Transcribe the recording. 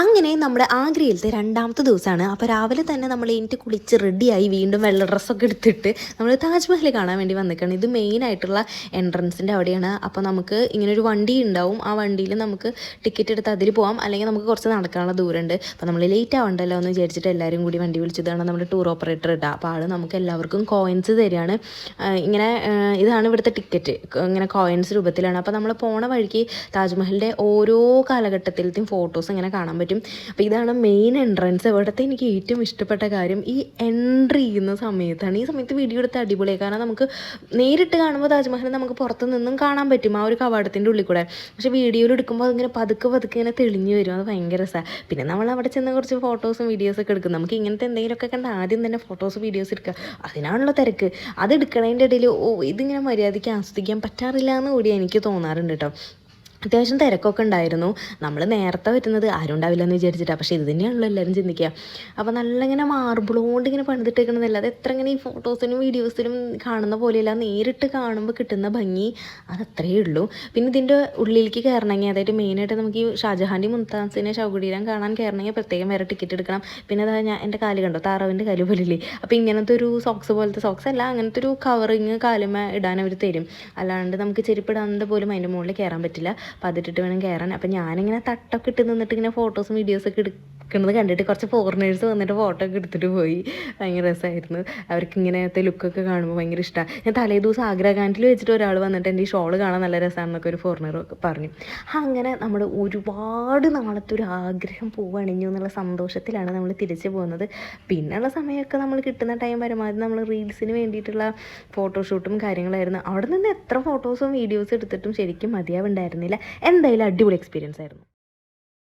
അങ്ങനെ നമ്മുടെ ആഗ്രയിലത്തെ രണ്ടാമത്തെ ദിവസമാണ്. അപ്പോൾ രാവിലെ തന്നെ നമ്മൾ എനിക്ക് കുളിച്ച് റെഡിയായി വീണ്ടും വെള്ള ഡ്രസ്സൊക്കെ എടുത്തിട്ട് നമ്മൾ താജ്മഹൽ കാണാൻ വേണ്ടി വന്നിരിക്കുകയാണ്. ഇത് മെയിനായിട്ടുള്ള എൻട്രൻസിൻ്റെ അവിടെയാണ്. അപ്പോൾ നമുക്ക് ഇങ്ങനൊരു വണ്ടി ഉണ്ടാവും. ആ വണ്ടിയിൽ നമുക്ക് ടിക്കറ്റ് എടുത്ത് അതിൽ പോകാം, അല്ലെങ്കിൽ നമുക്ക് കുറച്ച് നടക്കാനുള്ള ദൂരമുണ്ട്. അപ്പോൾ നമ്മൾ ലേറ്റ് ആവണ്ടല്ലോ എന്ന് വിചാരിച്ചിട്ട് എല്ലാവരും കൂടി വണ്ടി വിളിച്ചതാണ് നമ്മുടെ ടൂർ ഓപ്പറേറ്റർ ഇടുക. അപ്പോൾ ആൾ നമുക്ക് എല്ലാവർക്കും കോയിൻസ് തരികയാണ്. ഇങ്ങനെ ഇതാണ് ഇവിടുത്തെ ടിക്കറ്റ്, ഇങ്ങനെ കോയിൻസ് രൂപത്തിലാണ്. അപ്പോൾ നമ്മൾ പോണ വഴിക്ക് താജ്മഹലിൻ്റെ ഓരോ കാലഘട്ടത്തിലത്തെയും ഫോട്ടോസ് ഇങ്ങനെ കാണാൻ പറ്റും. അപ്പോൾ ഇതാണ് മെയിൻ എൻട്രൻസ്. ഇവിടുത്തെ എനിക്ക് ഏറ്റവും ഇഷ്ടപ്പെട്ട കാര്യം ഈ എൻട്രി ചെയ്യുന്ന സമയത്താണ്. ഈ സമയത്ത് വീഡിയോ എടുത്ത് അടിപൊളിയായി, കാരണം നമുക്ക് നേരിട്ട് കാണുമ്പോൾ താജ്മഹൽ നമുക്ക് പുറത്തു നിന്നും കാണാൻ പറ്റും ആ ഒരു കവാടത്തിൻ്റെ ഉള്ളിൽ കൂടെ. പക്ഷേ വീഡിയോയിൽ എടുക്കുമ്പോൾ അതിങ്ങനെ പതുക്കെ പതുക്കെ ഇങ്ങനെ തെളിഞ്ഞു വരും. അത് ഭയങ്കര രസമാണ്. പിന്നെ നമ്മൾ അവിടെ ചെന്ന് കുറച്ച് ഫോട്ടോസും വീഡിയോസൊക്കെ എടുക്കും. നമുക്ക് ഇങ്ങനത്തെ എന്തെങ്കിലുമൊക്കെ കണ്ട് ആദ്യം തന്നെ ഫോട്ടോസ് വീഡിയോസ് എടുക്കുക, അതിനാണല്ലോ തിരക്ക്. അത് എടുക്കണതിൻ്റെ ഇടയിൽ ഇതിങ്ങനെ മര്യാദയ്ക്ക് ആസ്വദിക്കാൻ പറ്റാറില്ല എന്ന് കൂടി എനിക്ക് തോന്നാറുണ്ട് കേട്ടോ. അത്യാവശ്യം തിരക്കൊക്കെ ഉണ്ടായിരുന്നു. നമ്മൾ നേരത്തെ വരുന്നത് ആരും ഉണ്ടാവില്ല എന്ന് വിചാരിച്ചിട്ടാണ്. പക്ഷേ ഇത് തന്നെയാണല്ലോ എല്ലാവരും ചിന്തിക്കുക. അപ്പോൾ നല്ല ഇങ്ങനെ മാർബിളോണ്ട് ഇങ്ങനെ പണിതിട്ടേക്കണതല്ല, അത് എത്ര ഇങ്ങനെ ഈ ഫോട്ടോസിനും വീഡിയോസിനും കാണുന്ന പോലെയല്ല, നേരിട്ട് കാണുമ്പോൾ കിട്ടുന്ന ഭംഗി അതത്രയേ ഉള്ളൂ. പിന്നെ ഇതിൻ്റെ ഉള്ളിലേക്ക് കയറണമെങ്കിൽ, അതായത് മെയിനായിട്ട് നമുക്ക് ഈ ഷാജഹാൻ്റെ മുംതാസിനെ ശവകുടീരം കാണാൻ കയറണമെങ്കിൽ പ്രത്യേകം വേറെ ടിക്കറ്റ് എടുക്കണം. പിന്നെ അതാ ഞാൻ എൻ്റെ കാല് കണ്ടോ, താറാവിൻ്റെ കാല് പോലില്ലേ. അപ്പോൾ ഇങ്ങനത്തെ ഒരു സോക്സ് പോലത്തെ, സോക്സ് അല്ല, അങ്ങനത്തെ ഒരു കവറിങ് കാലുമ ഇടാൻ അവർ തരും. അല്ലാണ്ട് നമുക്ക് ചെരുപ്പിടാണ്ട് പോലും അതിൻ്റെ മുകളിൽ കയറാൻ പറ്റില്ല. അപ്പോൾ അതിട്ടിട്ട് വേണം കയറാൻ. അപ്പം ഞാനിങ്ങനെ തട്ടൊക്കെ ഇട്ട് നിന്നിട്ട് ഇങ്ങനെ ഫോട്ടോസും വീഡിയോസൊക്കെ എടുക്കുന്നത് കണ്ടിട്ട് കുറച്ച് ഫോറിനേഴ്സ് വന്നിട്ട് ഫോട്ടോ ഒക്കെ എടുത്തിട്ട് പോയി. ഭയങ്കര രസമായിരുന്നു. അവർക്ക് ഇങ്ങനത്തെ ലുക്കൊക്കെ കാണുമ്പോൾ ഭയങ്കര ഇഷ്ടമാണ്. ഞാൻ തലേ ദിവസം ആഗ്രാകാൻഡിൽ വെച്ചിട്ട് ഒരാൾ വന്നിട്ട് എൻ്റെ ഈ ഷോൾ കാണാൻ നല്ല രസമാണെന്നൊക്കെ ഒരു ഫോറിനർ പറഞ്ഞു. അങ്ങനെ നമ്മുടെ ഒരുപാട് നാളത്തെ ഒരു ആഗ്രഹം പൂവണിഞ്ഞു എന്നുള്ള സന്തോഷത്തിലാണ് നമ്മൾ തിരിച്ചു പോകുന്നത്. പിന്നെയുള്ള സമയമൊക്കെ നമ്മൾ കിട്ടുന്ന ടൈം പരമാവധി നമ്മൾ റീൽസിന് വേണ്ടിയിട്ടുള്ള ഫോട്ടോഷൂട്ടും കാര്യങ്ങളായിരുന്നു. അവിടെ നിന്ന് എത്ര ഫോട്ടോസും വീഡിയോസും എടുത്തിട്ടും ശരിക്കും മതിയാവുണ്ടായിരുന്നില്ല. എന്തായാലും അടിപൊളി എക്സ്പീരിയൻസ് ആയിരുന്നു.